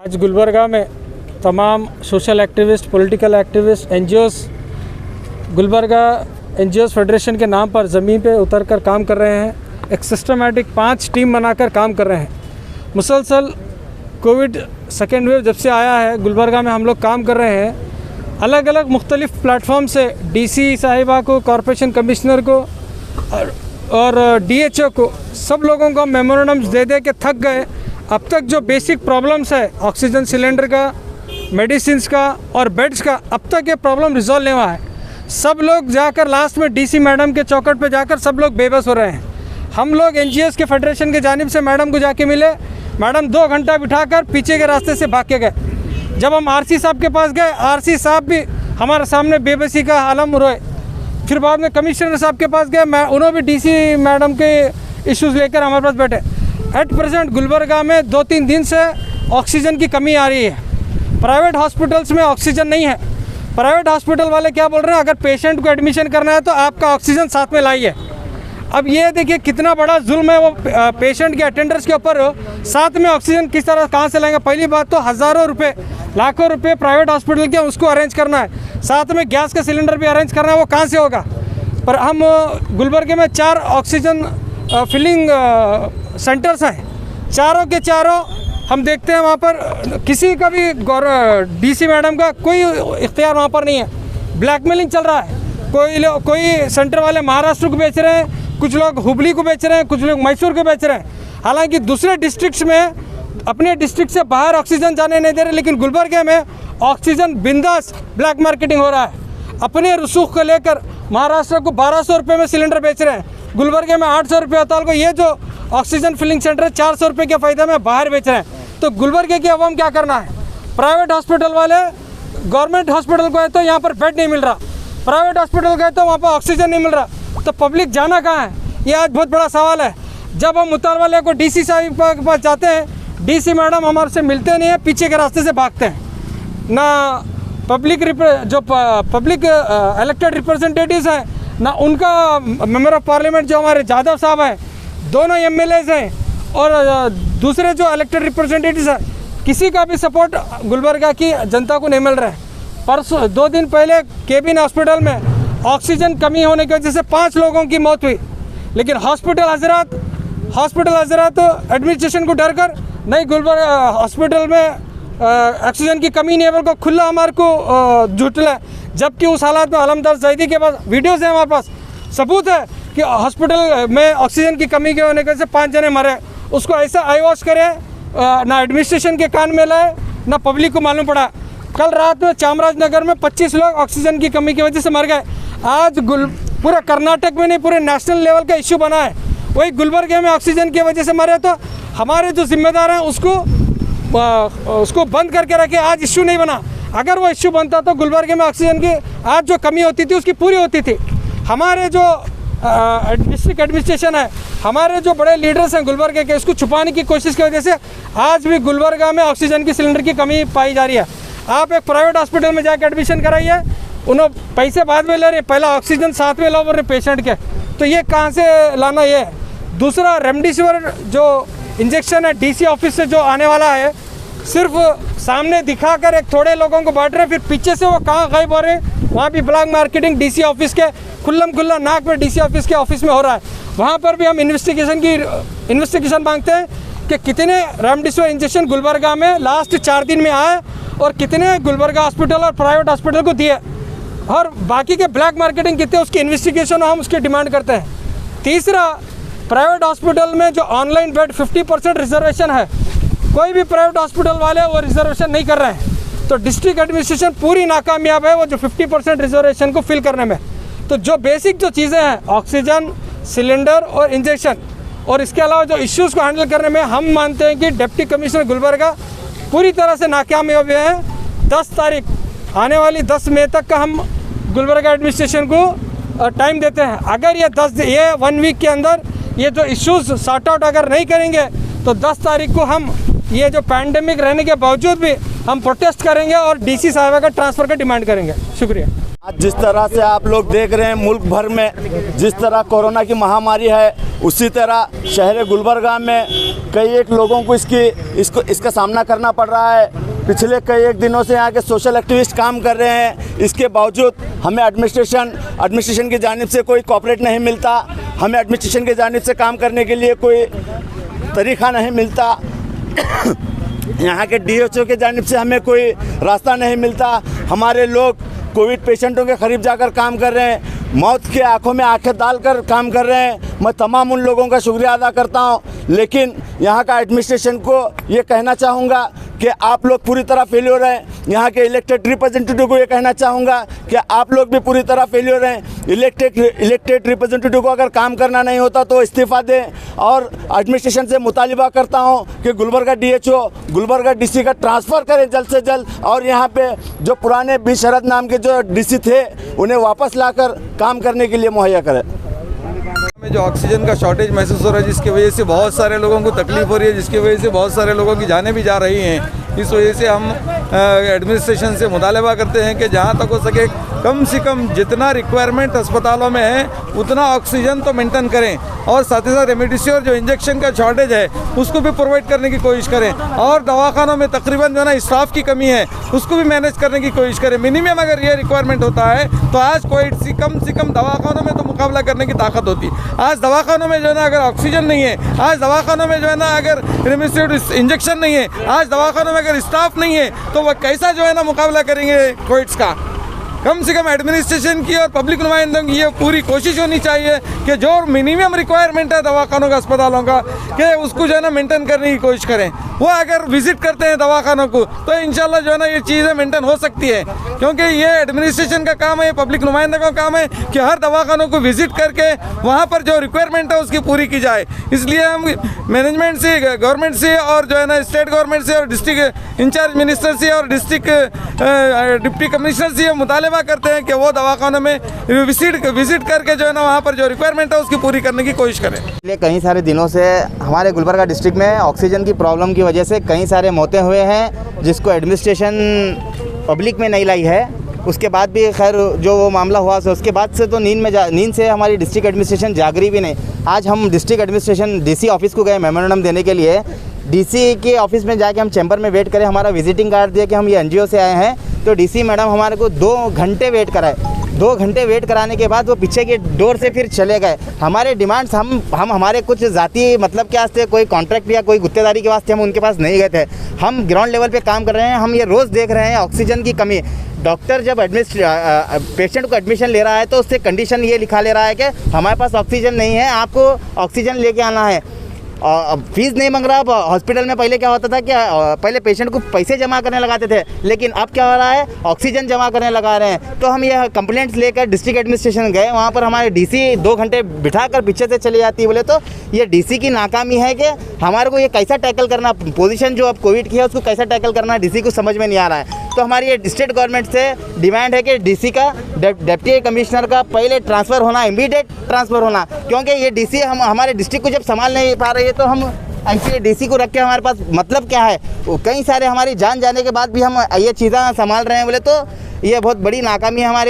आज गुलबर्गा में तमाम social activist, political activist, NGOs Gulbarga NGOs federation के नाम पर ज़मीन पे उतरकर काम कर रहे हैं। एक सिस्टमेटिक 5 टीम बनाकर काम कर रहे हैं। मुसलसल कोविड सेकेंड वेव जब से आया है गुलबर्गा में हम लोग काम कर रहे हैं। अलग अलग मुख्तलिफ़ प्लेटफॉर्म से डीसी साहिबा को, कॉरपोरेशन कमिश्नर को और डीएचओ को, सब लोगों को मेमोरेंडम्स दे दे के थक गए। अब तक जो बेसिक प्रॉब्लम्स है ऑक्सीजन सिलेंडर का, मेडिसिन्स का और बेड्स का, अब तक ये प्रॉब्लम रिजॉल्व नहीं हुआ है। सब लोग जाकर लास्ट में डीसी मैडम के चौखट पे जाकर सब लोग बेबस हो रहे हैं। हम लोग एनजीओस के फेडरेशन की जानिब से मैडम को जाके मिले। मैडम 2 घंटा बिठाकर पीछे के रास्ते से भाग के गए। जब हम आरसी साहब के पास गए, आरसी साहब भी हमारे सामने बेबसी का आलम रोए। फिर बाद में कमिश्नर साहब के पास गए, उन्होंने भी डीसी मैडम के इश्यूज़ लेकर हमारे पास बैठे। एट प्रेजेंट गुलबर्गा में 2-3 दिन से ऑक्सीजन की कमी आ रही है। प्राइवेट हॉस्पिटल्स में ऑक्सीजन नहीं है। प्राइवेट हॉस्पिटल वाले क्या बोल रहे हैं, अगर पेशेंट को एडमिशन करना है तो आपका ऑक्सीजन साथ में लाइए। अब ये देखिए कितना बड़ा जुल्म है वो पेशेंट के अटेंडर्स के ऊपर। साथ में ऑक्सीजन किस तरह कहाँ से लाएंगे? पहली बात तो हज़ारों रुपये, लाखों रुपये प्राइवेट हॉस्पिटल के उसको अरेंज करना है। साथ में गैस का सिलेंडर भी अरेंज करना है, वो कहाँ से होगा? पर हम गुलबर्गे में 4 ऑक्सीजन फिलिंग सेंटर्स हैं। चारों के चारों हम देखते हैं वहाँ पर किसी का भी डीसी मैडम का कोई इख्तियार वहाँ पर नहीं है। ब्लैकमेलिंग चल रहा है। कोई सेंटर वाले महाराष्ट्र को बेच रहे हैं, कुछ लोग हुबली को बेच रहे हैं, कुछ लोग मैसूर को बेच रहे हैं। हालांकि दूसरे डिस्ट्रिक्ट्स में अपने डिस्ट्रिक्ट से बाहर ऑक्सीजन जाने नहीं दे रहे, लेकिन गुलबर्गे में ऑक्सीजन बिंदास ब्लैक मार्केटिंग हो रहा है। अपने रसूख को लेकर महाराष्ट्र को 1200 रुपये में सिलेंडर बेच रहे हैं, गुलबर्गे में 800 रुपये होता है। ये जो ऑक्सीजन फिलिंग सेंटर है 400 रुपये के फ़ायदे में बाहर बेच रहे हैं। तो गुलबर्गे की अवाम क्या करना है? प्राइवेट हॉस्पिटल वाले गवर्नमेंट हॉस्पिटल गए तो यहाँ पर बेड नहीं मिल रहा, प्राइवेट हॉस्पिटल गए तो वहाँ पर ऑक्सीजन नहीं मिल रहा, तो पब्लिक जाना कहाँ है? ये आज बहुत बड़ा सवाल है। जब हम मुतालवाले को डीसी साहब के पास जाते हैं, डीसी मैडम हमारे से मिलते नहीं है, पीछे के रास्ते से भागते हैं। ना पब्लिक इलेक्टेड रिप्रेजेंटेटिव्स हैं, ना उनका मेंबर ऑफ पार्लियामेंट जो हमारे जाधव साहब हैं, दोनों एमएलएज हैं, और दूसरे जो इलेक्टेड रिप्रेजेंटेटिव्स हैं, किसी का भी सपोर्ट गुलबर्गा की जनता को नहीं मिल रहा है। परसों 2 दिन पहले केबिन हॉस्पिटल में ऑक्सीजन कमी होने की वजह से 5 लोगों की मौत हुई, लेकिन हॉस्पिटल हजरात एडमिनिस्ट्रेशन को डर कर नहीं, गुलबर्गा हॉस्पिटल में ऑक्सीजन की कमी नहीं है, बल्कि खुला हमारे को झूठला है। जबकि उस हालात में अलमदार जैदी के पास वीडियोज़ हैं, हमारे पास सबूत है कि हॉस्पिटल में ऑक्सीजन की कमी के होने की वजह से 5 जने मरे। उसको ऐसा आई वॉश करे, ना एडमिनिस्ट्रेशन के कान में लाए, ना पब्लिक को मालूम पड़ा। कल रात में चामराजनगर में 25 लोग ऑक्सीजन की कमी की वजह से मर गए। आज पूरा कर्नाटक में नहीं, पूरे नेशनल लेवल का इश्यू बना है। वही गुलबर्गे में ऑक्सीजन की वजह से मरे, तो हमारे जो जिम्मेदार हैं उसको बंद करके रखे। आज इश्यू नहीं बना। अगर वो इश्यू बनता तो गुलबर्गे में ऑक्सीजन की आज जो कमी होती थी उसकी पूरी होती थी। हमारे जो डिस्ट्रिक्ट एडमिनिस्ट्रेशन है, हमारे जो बड़े लीडर्स हैं गुलबर्गे के, इसको छुपाने की कोशिश की वजह से आज भी गुलबर्गा में ऑक्सीजन की सिलेंडर की कमी पाई जा रही है। आप एक प्राइवेट हॉस्पिटल में जाकर एडमिशन कराइए, उन्होंने पैसे बाद में ले रहे, पहला ऑक्सीजन साथ में लो बोल पेशेंट के, तो ये कहाँ से लाना? ये दूसरा रेमडेसिविर जो इंजेक्शन है डीसी ऑफिस से जो आने वाला है, सिर्फ सामने दिखाकर एक थोड़े लोगों को बांट रहे, फिर पीछे से वो कहाँ गायब हो रहे हैं। वहाँ भी ब्लैक मार्केटिंग डीसी ऑफिस के खुल्ला नाक में डीसी ऑफिस के ऑफिस में हो रहा है। वहाँ पर भी हम इन्वेस्टिगेशन मांगते हैं कि कितने रेमडेसिविर इंजेक्शन गुलबर्गा में लास्ट 4 दिन में आए और कितने गुलबर्गा हॉस्पिटल और प्राइवेट हॉस्पिटल को दिए, और बाकी के ब्लैक मार्केटिंग कितने, उसकी इन्वेस्टिगेशन हम उसकी डिमांड करते हैं। तीसरा, प्राइवेट हॉस्पिटल में जो ऑनलाइन बेड 50% रिजर्वेशन है, कोई भी प्राइवेट हॉस्पिटल वाले वो रिजर्वेशन नहीं कर रहे हैं। तो डिस्ट्रिक्ट एडमिनिस्ट्रेशन पूरी नाकामयाब है वो जो 50% रिजर्वेशन को फिल करने में। तो जो बेसिक जो चीज़ें हैं ऑक्सीजन, सिलेंडर और इंजेक्शन, और इसके अलावा जो इश्यूज़ को हैंडल करने में हम मानते हैं कि डिप्टी कमिश्नर गुलबर्गा पूरी तरह से नाकामयाब हुए हैं। 10 तारीख आने वाली 10 मई तक का हम गुलबर्गा एडमिनिस्ट्रेशन को टाइम देते हैं। अगर ये 1 वीक के अंदर ये जो इश्यूज़ सॉर्ट आउट अगर नहीं करेंगे तो 10 तारीख को हम ये जो पैंडेमिक रहने के बावजूद भी हम प्रोटेस्ट करेंगे और डीसी साहिबा का ट्रांसफ़र का डिमांड करेंगे। शुक्रिया। आज जिस तरह से आप लोग देख रहे हैं मुल्क भर में जिस तरह कोरोना की महामारी है, उसी तरह शहर गुलबर्गा में कई एक लोगों को इसका सामना करना पड़ रहा है। पिछले कई एक दिनों से यहाँ के सोशल एक्टिविस्ट काम कर रहे हैं, इसके बावजूद हमें एडमिनिस्ट्रेशन की जानिब से कोई कोऑपरेट नहीं मिलता, हमें एडमिनिस्ट्रेशन की जानिब से काम करने के लिए कोई तरीक़ा नहीं मिलता। यहाँ के DHO के जानिब से हमें कोई रास्ता नहीं मिलता। हमारे लोग कोविड पेशेंटों के करीब जाकर काम कर रहे हैं, मौत के आंखों में आंखें डालकर काम कर रहे हैं। मैं तमाम उन लोगों का शुक्रिया अदा करता हूं, लेकिन यहाँ का एडमिनिस्ट्रेशन को ये कहना चाहूँगा कि आप लोग पूरी तरह फेल्योर हैं। यहाँ के इलेक्टेड रिप्रेजेंटेटिव को ये कहना चाहूँगा कि आप लोग भी पूरी तरह फेल्योर हैं। इलेक्टेड रिप्रेजेंटेटिव को अगर काम करना नहीं होता तो इस्तीफ़ा दें, और एडमिनिस्ट्रेशन से मुतालिबा करता हूँ कि गुलबर्गा DHO गुलबर्गा DC का ट्रांसफ़र करें जल्द से जल्द, और यहाँ पे जो पुराने बी शरद नाम के जो DC थे उन्हें वापस लाकर काम करने के लिए मुहैया करें। में जो ऑक्सीजन का शॉर्टेज महसूस हो रहा है, जिसकी वजह से बहुत सारे लोगों को तकलीफ हो रही है, जिसकी वजह से बहुत सारे लोगों की जानें भी जा रही हैं। इस वजह से हम एडमिनिस्ट्रेशन से मुतालबा करते हैं कि जहाँ तक हो सके कम से कम जितना रिक्वायरमेंट अस्पतालों में है उतना ऑक्सीजन तो मेंटेन करें, और साथ ही साथ रेमडेसिविर जो इंजेक्शन का शॉर्टेज है उसको भी प्रोवाइड करने की कोशिश करें, और दवाखानों में तकरीबन जो है ना स्टाफ की कमी है उसको भी मैनेज करने की कोशिश करें। मिनिमम अगर ये रिक्वायरमेंट होता है तो आज कोविड से कम दवाखानों में तो मुकाबला करने की ताकत होती। आज दवाखानों में जो है ना अगर ऑक्सीजन नहीं है, आज दवाखानों में जो है ना अगर रेमडेसिविर इंजेक्शन नहीं है, आज दवाखानों में अगर स्टाफ नहीं है, तो वह कैसा जो है ना मुकाबला करेंगे कोविड का। कम से कम एडमिनिस्ट्रेशन की और पब्लिक नुमाइंदों की ये पूरी कोशिश होनी चाहिए कि जो मिनिमम रिक्वायरमेंट है दवाखानों का, अस्पतालों का, कि उसको जो है ना मेंटेन करने की कोशिश करें। वो अगर विजिट करते हैं दवाखानों को तो इंशाल्लाह जो है ना ये चीज़ें मेंटेन हो सकती है, क्योंकि ये एडमिनिस्ट्रेशन का काम है, पब्लिक नुमाइंदों का काम है कि हर दवाखानों को विजिट करके वहाँ पर जो रिक्वायरमेंट है उसकी पूरी की जाए। इसलिए हम मैनेजमेंट से, गवर्नमेंट से, और जो है ना स्टेट गवर्नमेंट से, और डिस्ट्रिक्ट इंचार्ज मिनिस्टर से, और डिस्ट्रिक्ट डिप्टी कमिश्नर से मुतालबा करते हैं कि वो दवाखानों में विजिट करके जो है ना वहाँ पर जो रिक्वायरमेंट है उसकी पूरी करने की कोशिश करें। पिछले कई सारे दिनों से हमारे गुलबर्गा डिस्ट्रिक्ट में ऑक्सीजन की प्रॉब्लम की वजह से कई सारे मौतें हुए हैं, जिसको एडमिनिस्ट्रेशन पब्लिक में नहीं लाई है। उसके बाद भी खैर जो वो मामला हुआ उसके बाद से तो नींद से हमारी डिस्ट्रिक्ट एडमिनिस्ट्रेशन जागरी भी नहीं। आज हम डिस्ट्रिक्ट एडमिनिस्ट्रेशन DC ऑफिस को गए मेमोरेंडम देने के लिए। DC के ऑफिस में जाके हम चैम्बर में वेट करें, हमारा विजिटिंग कार्ड दिया कि हम ये NGO से आए हैं, तो DC मैडम हमारे को 2 घंटे वेट कराए। 2 घंटे वेट कराने के बाद वो पीछे के डोर से फिर चले गए। हमारे डिमांड्स हम हमारे कुछ ज़ाती मतलब के वास्ते, कोई कॉन्ट्रैक्ट या कोई गुत्तेदारी के वास्ते हम उनके पास नहीं गए थे। हम ग्राउंड लेवल पे काम कर रहे हैं। हम ये रोज़ देख रहे हैं ऑक्सीजन की कमी। डॉक्टर जब पेशेंट को एडमिशन ले रहा है तो उससे कंडीशन ये लिखा ले रहा है कि हमारे पास ऑक्सीजन नहीं है, आपको ऑक्सीजन लेके आना है। फीस नहीं मांग रहा। अब हॉस्पिटल में पहले क्या होता था कि पहले पेशेंट को पैसे जमा करने लगाते थे, लेकिन अब क्या हो रहा है, ऑक्सीजन जमा करने लगा रहे हैं। तो हम ये कंप्लेंट्स लेकर डिस्ट्रिक्ट एडमिनिस्ट्रेशन गए, वहाँ पर हमारे DC 2 घंटे बिठाकर पीछे से चली जाती है। बोले तो ये DC की नाकामी है कि हमारे को ये कैसा टैकल करना, पोजीशन जो अब कोविड की है उसको कैसा टैकल करना DC को समझ में नहीं आ रहा है। तो हमारी ये स्टेट गवर्नमेंट से डिमांड है कि DC का डिप्टी कमिश्नर का पहले ट्रांसफ़र होना, इमीडिएट ट्रांसफ़र होना, क्योंकि ये DC हमारे डिस्ट्रिक्ट को जब संभाल नहीं पा रही है तो हम ऐसे DC को रख के हमारे पास मतलब क्या है। वो कई सारे हमारी जान जाने के बाद भी हम ये चीज़ें संभाल रहे हैं, बोले तो ये बहुत बड़ी नाकामी है हमारे लिए।